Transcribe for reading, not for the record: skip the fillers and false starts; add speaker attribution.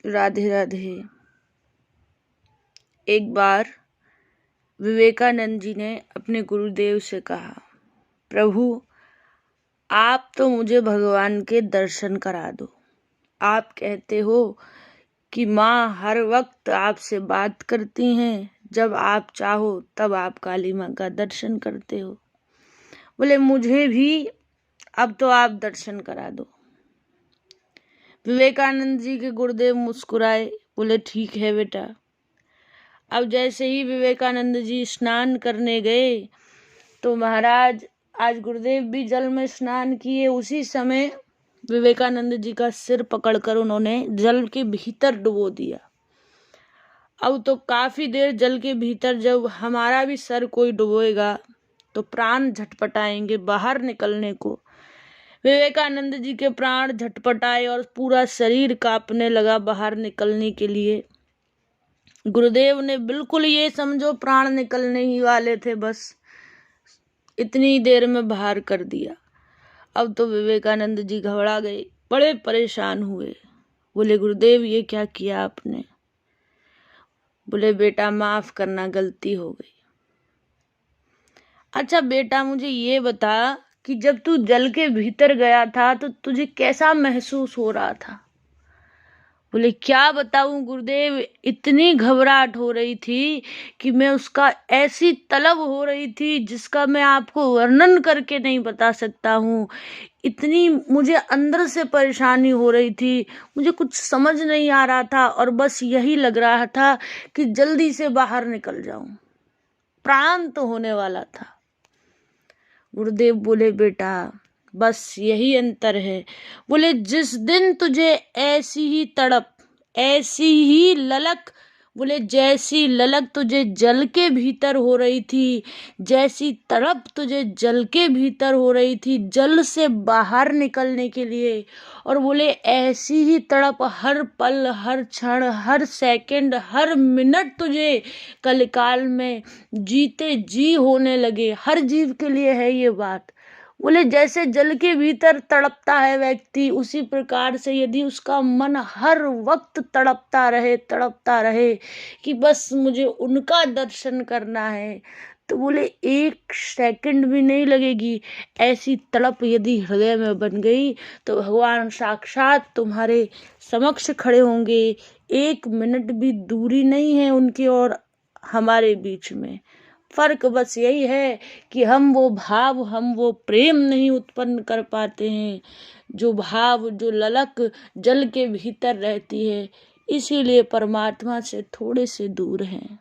Speaker 1: राधे राधे। एक बार विवेकानंद जी ने अपने गुरुदेव से कहा, प्रभु आप तो मुझे भगवान के दर्शन करा दो। आप कहते हो कि माँ हर वक्त आपसे बात करती हैं, जब आप चाहो तब आप काली माँ का दर्शन करते हो। बोले मुझे भी अब तो आप दर्शन करा दो। विवेकानंद जी के गुरुदेव मुस्कुराए, बोले ठीक है बेटा। अब जैसे ही विवेकानंद जी स्नान करने गए तो महाराज आज गुरुदेव भी जल में स्नान किए। उसी समय विवेकानंद जी का सिर पकड़कर उन्होंने जल के भीतर डुबो दिया। अब तो काफी देर जल के भीतर जब हमारा भी सर कोई डुबोएगा तो प्राण झटपटाएंगे बाहर निकलने को। विवेकानंद जी के प्राण झटपटाए और पूरा शरीर कांपने लगा बाहर निकलने के लिए। गुरुदेव ने बिल्कुल ये समझो प्राण निकलने ही वाले थे, बस इतनी देर में बाहर कर दिया। अब तो विवेकानंद जी घबरा गए, बड़े परेशान हुए। बोले गुरुदेव ये क्या किया आपने? बोले बेटा माफ करना, गलती हो गई। अच्छा बेटा मुझे ये बता कि जब तू जल के भीतर गया था तो तुझे कैसा महसूस हो रहा था? बोले क्या बताऊं गुरुदेव, इतनी घबराहट हो रही थी कि मैं उसका ऐसी तलब हो रही थी जिसका मैं आपको वर्णन करके नहीं बता सकता हूँ। इतनी मुझे अंदर से परेशानी हो रही थी, मुझे कुछ समझ नहीं आ रहा था और बस यही लग रहा था कि जल्दी से बाहर निकल जाऊं, प्राण तो होने वाला था। गुरुदेव बोले बेटा बस यही अंतर है। बोले जिस दिन तुझे ऐसी ही तड़प, ऐसी ही ललक, बोले जैसी ललक तुझे जल के भीतर हो रही थी, जैसी तड़प तुझे जल के भीतर हो रही थी जल से बाहर निकलने के लिए, और बोले ऐसी ही तड़प हर पल, हर क्षण, हर सेकंड, हर मिनट तुझे कलिकाल में जीते जी होने लगे। हर जीव के लिए है ये बात। बोले जैसे जल के भीतर तड़पता है व्यक्ति, उसी प्रकार से यदि उसका मन हर वक्त तड़पता रहे कि बस मुझे उनका दर्शन करना है, तो बोले एक सेकंड भी नहीं लगेगी। ऐसी तड़प यदि हृदय में बन गई तो भगवान साक्षात तुम्हारे समक्ष खड़े होंगे। एक मिनट भी दूरी नहीं है उनकी और हमारे बीच में। फर्क बस यही है कि हम वो भाव, हम वो प्रेम नहीं उत्पन्न कर पाते हैं, जो भाव, जो ललक जल के भीतर रहती है, इसीलिए परमात्मा से थोड़े से दूर हैं।